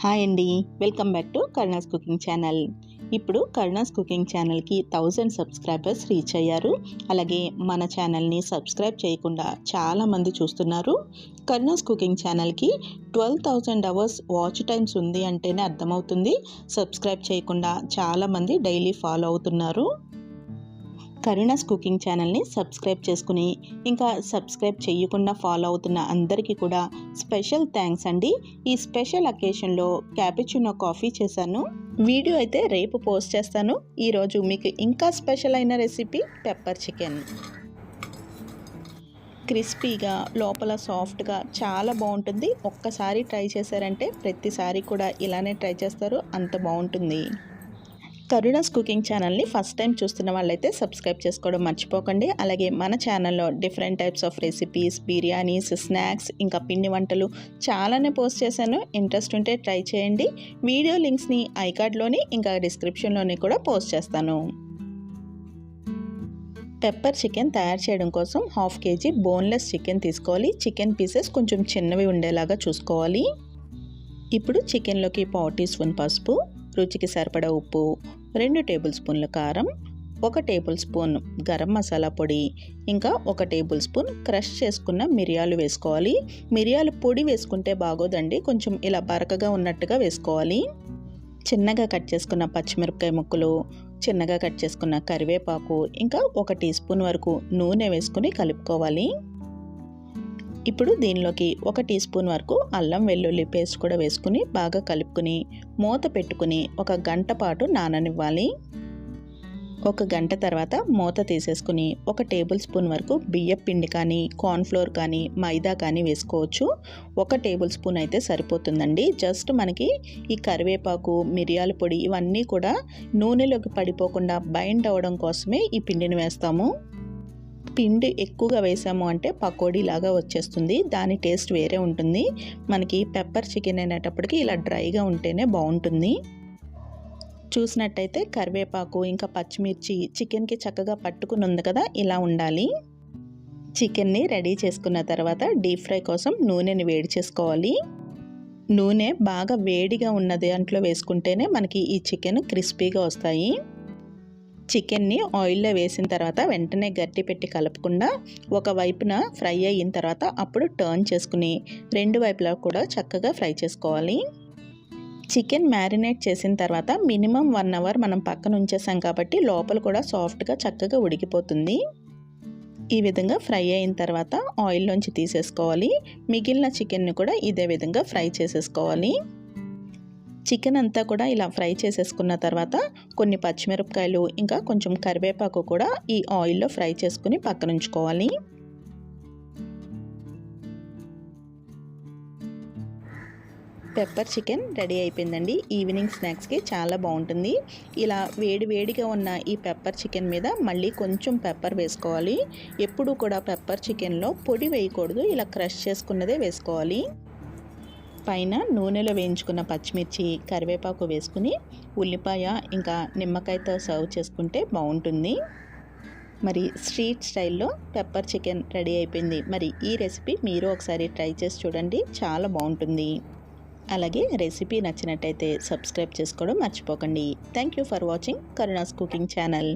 Hi అండి, welcome back to Karuna's cooking channel. ఇప్పుడు Karuna's cooking ఛానల్కి 1000 సబ్స్క్రైబర్స్ రీచ్ అయ్యారు. అలాగే మన ఛానల్ని సబ్స్క్రైబ్ చేయకుండా చాలామంది చూస్తున్నారు. కరుణాస్ కుకింగ్ ఛానల్కి 12,000 అవర్స్ వాచ్ టైమ్స్ ఉంది అంటేనే అర్థమవుతుంది. సబ్స్క్రైబ్ చేయకుండా చాలామంది డైలీ ఫాలో అవుతున్నారు. కరుణాస్ కుకింగ్ ఛానల్ని సబ్స్క్రైబ్ చేసుకుని ఇంకా సబ్స్క్రైబ్ చేయకుండా ఫాలో అవుతున్న అందరికీ కూడా స్పెషల్ థ్యాంక్స్ అండి. ఈ స్పెషల్ అకేషన్లో క్యాపుచినో కాఫీ చేశాను. వీడియో అయితే రేపు పోస్ట్ చేస్తాను. ఈరోజు మీకు ఇంకా స్పెషల్ అయిన రెసిపీ పెప్పర్ చికెన్. క్రిస్పీగా లోపల సాఫ్ట్గా చాలా బాగుంటుంది. ఒక్కసారి ట్రై చేశారంటే ప్రతిసారి కూడా ఇలానే ట్రై చేస్తారు, అంత బాగుంటుంది. కరుణాస్ కుకింగ్ ఛానల్ని ఫస్ట్ టైం చూస్తున్న వాళ్ళైతే సబ్స్క్రైబ్ చేసుకోవడం మర్చిపోకండి. అలాగే మన ఛానల్లో different types of recipes, biryanis, snacks, ఇంకా పిండి వంటలు చాలానే పోస్ట్ చేశాను. ఇంట్రెస్ట్ ఉంటే ట్రై చేయండి. వీడియో లింక్స్ని ఐకార్డ్లోని ఇంకా డిస్క్రిప్షన్లోని కూడా పోస్ట్ చేస్తాను. పెప్పర్ చికెన్ తయారు చేయడం కోసం 1/2 kg బోన్లెస్ చికెన్ తీసుకోవాలి. చికెన్ పీసెస్ కొంచెం చిన్నవి ఉండేలాగా చూసుకోవాలి. ఇప్పుడు చికెన్లోకి 1 టీ స్పూన్ పసుపు, రుచికి సరిపడా ఉప్పు, 2 టేబుల్ స్పూన్ల కారం, 1 టేబుల్ స్పూన్ గరం మసాలా పొడి, ఇంకా 1 టేబుల్ స్పూన్ క్రష్ చేసుకున్న మిరియాలు వేసుకోవాలి. మిరియాలు పొడి వేసుకుంటే బాగోదండి, కొంచెం ఇలా బరకగా ఉన్నట్టుగా వేసుకోవాలి. చిన్నగా కట్ చేసుకున్న పచ్చిమిరపకాయ ముక్కలు, చిన్నగా కట్ చేసుకున్న కరివేపాకు, ఇంకా 1 టీ స్పూన్ వరకు నూనె వేసుకుని కలుపుకోవాలి. ఇప్పుడు దీనిలోకి 1 టీ స్పూన్ వరకు అల్లం వెల్లుల్లి పేస్ట్ కూడా వేసుకుని బాగా కలుపుకుని మూత పెట్టుకుని 1 గంట పాటు నాననివ్వాలి. 1 గంట తర్వాత మూత తీసేసుకుని 1 టేబుల్ స్పూన్ వరకు బియ్యం పిండి కానీ, కార్న్ఫ్లోర్ కానీ, మైదా కానీ వేసుకోవచ్చు. 1 టేబుల్ స్పూన్ అయితే సరిపోతుందండి. జస్ట్ మనకి ఈ కరివేపాకు, మిరియాల పొడి ఇవన్నీ కూడా నూనెలోకి పడిపోకుండా బైండ్ అవ్వడం కోసమే ఈ పిండిని వేస్తాము. పిండి ఎక్కువగా వేసాము అంటే పకోడీ లాగా వచ్చేస్తుంది, దాని టేస్ట్ వేరే ఉంటుంది. మనకి పెప్పర్ చికెన్ అనేటప్పటికి ఇలా డ్రైగా ఉంటేనే బాగుంటుంది. చూసినట్టయితే కరివేపాకు ఇంకా పచ్చిమిర్చి చికెన్కి చక్కగా పట్టుకుని ఉంది కదా, ఇలా ఉండాలి. చికెన్ని రెడీ చేసుకున్న తర్వాత డీప్ ఫ్రై కోసం నూనెని వేడి చేసుకోవాలి. నూనె బాగా వేడిగా ఉన్న దాంట్లో వేసుకుంటేనే మనకి ఈ చికెన్ క్రిస్పీగా వస్తాయి. చికెన్ని ఆయిల్లో వేసిన తర్వాత వెంటనే గట్టి పెట్టి కలపకుండా ఒక వైపున ఫ్రై అయిన తర్వాత అప్పుడు టర్న్ చేసుకుని 2 వైపులా కూడా చక్కగా ఫ్రై చేసుకోవాలి. చికెన్ మ్యారినేట్ చేసిన తర్వాత మినిమం 1 అవర్ మనం పక్కన ఉంచేసాం కాబట్టి లోపల కూడా సాఫ్ట్గా చక్కగా ఉడికిపోతుంది. ఈ విధంగా ఫ్రై అయిన తర్వాత ఆయిల్లోంచి తీసేసుకోవాలి. మిగిలిన చికెన్ని కూడా ఇదే విధంగా ఫ్రై చేసేసుకోవాలి. చికెన్ అంతా కూడా ఇలా ఫ్రై చేసేసుకున్న తర్వాత కొన్ని పచ్చిమిరపకాయలు ఇంకా కొంచెం కరివేపాకు కూడా ఈ ఆయిల్లో ఫ్రై చేసుకుని పక్కన ఉంచుకోవాలి. పెప్పర్ చికెన్ రెడీ అయిపోయిందండి. ఈవినింగ్ స్నాక్స్కి చాలా బాగుంటుంది. ఇలా వేడిగా ఉన్న ఈ పెప్పర్ చికెన్ మీద మళ్ళీ కొంచెం పెప్పర్ వేసుకోవాలి. ఎప్పుడు కూడా పెప్పర్ చికెన్లో పొడి వేయకూడదు, ఇలా క్రష్ చేసుకున్నదే వేసుకోవాలి. పైన నూనెలో వేయించుకున్న పచ్చిమిర్చి, కరివేపాకు వేసుకుని ఉల్లిపాయ ఇంకా నిమ్మకాయతో సర్వ్ చేసుకుంటే బాగుంటుంది. మరి స్ట్రీట్ స్టైల్లో పెప్పర్ చికెన్ రెడీ అయిపోయింది. మరి ఈ రెసిపీ మీరు ఒకసారి ట్రై చేసి చూడండి, చాలా బాగుంటుంది. అలాగే రెసిపీ నచ్చినట్టయితే సబ్స్క్రైబ్ చేసుకోవడం మర్చిపోకండి. Thank you for watching Karuna's cooking channel.